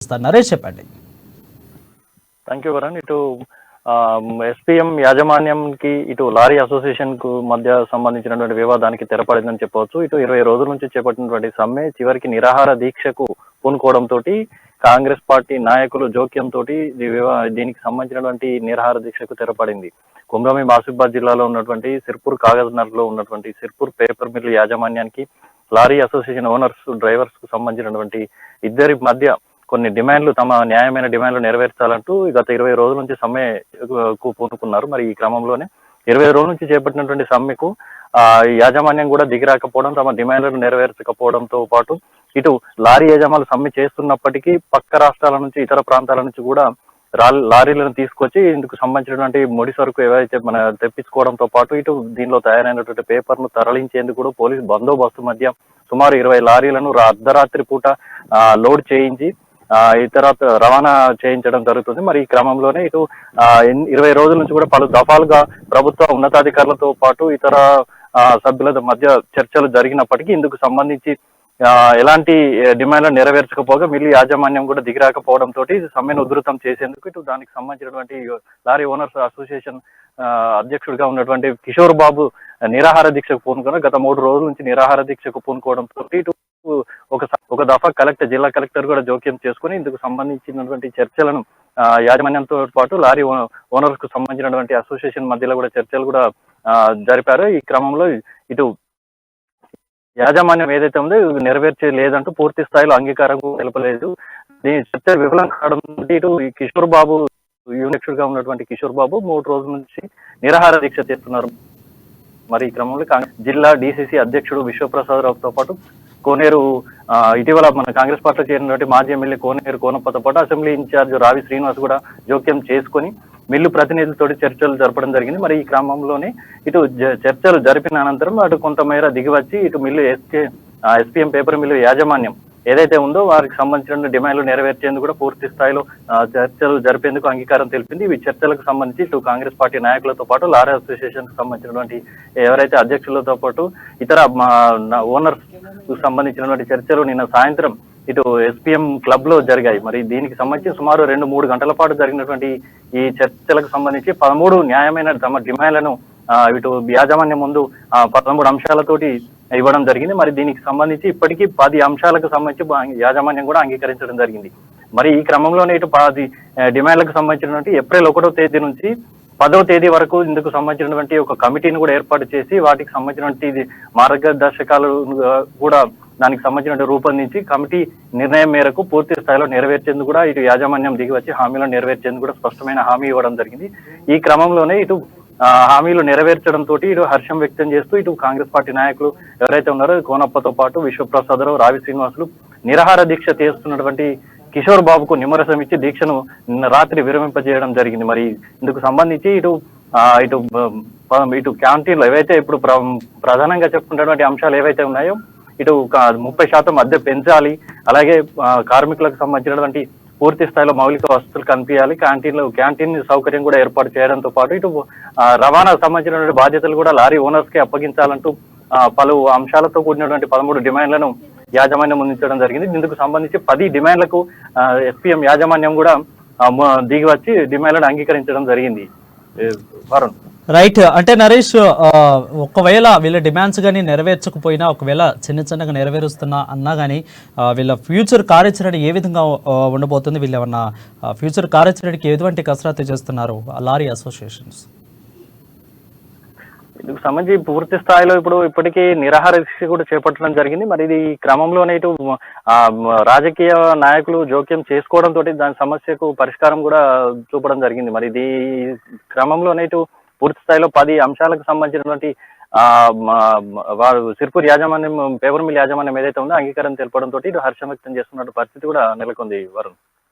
నరేష్ చెప్పండి. Thank you Varun. ఇటు SPM యాజమాన్యంకి ఇటు లారీ అసోసియేషన్ కు మధ్య సంబంధించినటువంటి వివాదానికి తెరపడిందని చెప్పవచ్చు. ఇటు 20 రోజుల నుంచి చేపట్టినటువంటి సమ్మె చివరికి నిరాహార దీక్షకు పూనుకోవడంతో కాంగ్రెస్ పార్టీ నాయకులు జోక్యంతో దీనికి సంబంధించినటువంటి నిరాహార దీక్షకు తెరపడింది. కుమ్రమి ఆసిఫాబాద్ జిల్లాలో ఉన్నటువంటి సిర్పూర్ కాగజ్నగర్ లో ఉన్నటువంటి సిర్పూర్ పేపర్ మిల్ యాజమాన్యానికి లారీ అసోసియేషన్ ఓనర్స్ డ్రైవర్స్ కు సంబంధించినటువంటి ఇద్దరి మధ్య కొన్ని డిమాండ్లు, తమ న్యాయమైన డిమాండ్లు నెరవేర్చాలంటూ గత 20 రోజుల నుంచి సమ్మెకు పూనుకున్నారు. మరి ఈ క్రమంలోనే 20 రోజుల నుంచి చేపట్టినటువంటి సమ్మెకు యాజమాన్యం కూడా దిగిరాకపోవడం, తమ డిమాండ్లను నెరవేర్చకపోవడంతో పాటు ఇటు లారీ యజమానులు సమ్మె చేస్తున్నప్పటికీ పక్క రాష్ట్రాల నుంచి, ఇతర ప్రాంతాల నుంచి కూడా లారీలను తీసుకొచ్చి ఇందుకు సంబంధించినటువంటి ముడి సరుకు ఏవైతే మన తెప్పించుకోవడంతో పాటు ఇటు దీనిలో తయారైనటువంటి పేపర్ను తరలించేందుకు కూడా పోలీసు బందోబస్తు మధ్య సుమారు 20 లారీలను అర్ధరాత్రి పూట లోడ్ చేయించి ఇతర రవాణా చేయించడం జరుగుతుంది. మరి ఈ క్రమంలోనే ఇటు 20 రోజుల నుంచి కూడా పలు దఫాలుగా ప్రభుత్వ ఉన్నతాధికారులతో పాటు ఇతర సభ్యుల మధ్య చర్చలు జరిగినప్పటికీ ఇందుకు సంబంధించి ఎలాంటి డిమాండ్లు నెరవేర్చకపోగా మిల్లు యాజమాన్యం కూడా దిగిరాకపోవడంతో సమ్మెను ఉధృతం చేసేందుకు ఇటు దానికి సంబంధించినటువంటి లారీ ఓనర్స్ అసోసియేషన్ అధ్యక్షుడిగా ఉన్నటువంటి కిషోర్ బాబు నిరాహార దీక్షకు పూనుకున్నారు. గత 3 రోజుల నుంచి నిరాహార దీక్షకు పూనుకోవడంతో ఇటు ఒక దఫా జిల్లా కలెక్టర్ కూడా జోక్యం చేసుకుని ఇందుకు సంబంధించినటువంటి చర్చలను యాజమాన్యంతో పాటు లారీ ఓనర్స్ కు సంబంధించినటువంటి అసోసియేషన్ మధ్యలో కూడా చర్చలు కూడా జరిపారు. ఈ క్రమంలో ఇటు యాజమాన్యం ఏదైతే ఉందో నెరవేర్చే లేదంటూ పూర్తి స్థాయిలో అంగీకారం తెలపలేదు. దీని చర్చ విఫలం కావడంతో ఇటు కిషోర్ బాబు యూనిక్షుడిగా ఉన్నటువంటి కిషోర్ బాబు 3 రోజుల నుంచి నిరాహార దీక్ష చేస్తున్నారు. మరి ఈ క్రమంలో జిల్లా డిసిసి అధ్యక్షుడు విశ్వప్రసాద్ రావుతో పాటు కోనేరు ఇటీవల మన కాంగ్రెస్ పార్టీలో చేరినటువంటి మాజీ ఎమ్మెల్యే కోనేరు కోనప్పతో పాటు అసెంబ్లీ ఇన్ఛార్జ్ రావి శ్రీనివాస్ కూడా జోక్యం చేసుకుని మిల్లు ప్రతినిధులతో చర్చలు జరపడం జరిగింది. మరి ఈ క్రమంలోనే ఇటు చర్చలు జరిపిన అనంతరం అటు కొంతమేర దిగివచ్చి ఇటు మిల్లు ఎస్పీఎం పేపర్ మిల్లు యాజమాన్యం ఏదైతే ఉందో వారికి సంబంధించిన డిమాండ్లు నెరవేర్చేందుకు కూడా పూర్తి స్థాయిలో చర్చలు జరిపేందుకు అంగీకారం తెలిపింది. ఈ చర్చలకు సంబంధించి ఇటు కాంగ్రెస్ పార్టీ నాయకులతో పాటు లారీ అసోసియేషన్ కు సంబంధించినటువంటి ఎవరైతే అధ్యక్షులతో పాటు ఇతర ఓనర్స్ కు సంబంధించినటువంటి చర్చలు నిన్న సాయంత్రం ఇటు ఎస్పీఎం క్లబ్ లో జరిగాయి. మరి దీనికి సంబంధించి సుమారు 2-3 గంటల పాటు జరిగినటువంటి ఈ చర్చలకు సంబంధించి 13 న్యాయమైన తమ డిమాండ్లను ఇటు యాజమాన్యం ముందు 13 అంశాలతోటి ఇవ్వడం జరిగింది. మరి దీనికి సంబంధించి ఇప్పటికీ 10 అంశాలకు సంబంధించి యాజమాన్యం కూడా అంగీకరించడం జరిగింది. మరి ఈ క్రమంలోనే ఇటు 10 డిమాండ్లకు సంబంధించినటువంటి ఏప్రిల్ 1వ తేదీ నుంచి 10వ తేదీ వరకు ఇందుకు సంబంధించినటువంటి ఒక కమిటీని కూడా ఏర్పాటు చేసి వాటికి సంబంధించినటువంటి మార్గదర్శకాలు కూడా దానికి సంబంధించిన రూపొందించి కమిటీ నిర్ణయం మేరకు పూర్తి స్థాయిలో నెరవేర్చేందుకు కూడా ఇటు యాజమాన్యం దిగి వచ్చి హామీలను నెరవేర్చేందుకు కూడా స్పష్టమైన హామీ ఇవ్వడం జరిగింది. ఈ క్రమంలోనే ఇటు హామీలు నెరవేర్చడంతో ఇటు హర్షం వ్యక్తం చేస్తూ ఇటు కాంగ్రెస్ పార్టీ నాయకులు ఎవరైతే ఉన్నారో కోనప్పతో పాటు విశ్వప్రసాద్ రావు, రావి శ్రీనివాసులు నిరాహార దీక్ష చేస్తున్నటువంటి కిషోర్ బాబుకు నిమ్మరసం ఇచ్చి దీక్షను నిన్న రాత్రి విరమింపజేయడం జరిగింది. మరి ఇందుకు సంబంధించి ఇటు క్యాంటీన్లు ఏవైతే ఇప్పుడు ప్రధానంగా చెప్పుకున్నటువంటి అంశాలు ఏవైతే ఉన్నాయో ఇటు 30% అద్దె పెంచాలి, అలాగే కార్మికులకు సంబంధించినటువంటి పూర్తి స్థాయిలో మౌలిక వసతులు కనిపించాలి, క్యాంటీన్ సౌకర్యం కూడా ఏర్పాటు చేయడంతో పాటు ఇటు రవాణాకు సంబంధించినటువంటి బాధ్యతలు కూడా లారీ ఓనర్స్ కి అప్పగించాలంటూ పలు అంశాలతో కూడినటువంటి 13 డిమాండ్లను యాజమాన్యం ముందుంచడం జరిగింది. ఇందుకు సంబంధించి 10 డిమాండ్లకు ఎస్పీఎం యాజమాన్యం కూడా దిగి వచ్చి డిమాండ్లను అంగీకరించడం జరిగింది. వరుణ్, రైట్. అంటే నరేష్, ఒకవేళ వీళ్ళ డిమాండ్స్ కానీ నెరవేర్చకపోయినా, ఒకవేళ చిన్నగా నెరవేరుస్తున్నా అన్నా కానీ వీళ్ళ ఫ్యూచర్ కార్యాచరణ ఏ విధంగా ఉండబోతుంది? వీళ్ళు ఏమన్నా ఫ్యూచర్ కార్యాచరణకి ఎటువంటి కసరత్తు చేస్తున్నారు లారీ అసోసియేషన్స్? ఇందుకు సంబంధించి పూర్తి స్థాయిలో ఇప్పటికీ నిరాహార దీక్ష కూడా చేపట్టడం జరిగింది. మరి ఇది క్రమంలోనే ఇటు రాజకీయ నాయకులు జోక్యం చేసుకోవడంతో దాని సమస్యకు పరిష్కారం కూడా చూపడం జరిగింది. మరి ఇది క్రమంలోనే ఇటు పూర్తి స్థాయిలో 10 అంశాలకు సంబంధించినటువంటి వారు సిర్పూర్ యాజమాన్యం పేపర్ మిల్ యాజమాన్యం ఏదైతే ఉందో అంగీకారం తెలపడంతో ఇటు హర్షం వ్యక్తం చేస్తున్న పరిస్థితి కూడా నెలకొంది. వరుణ్.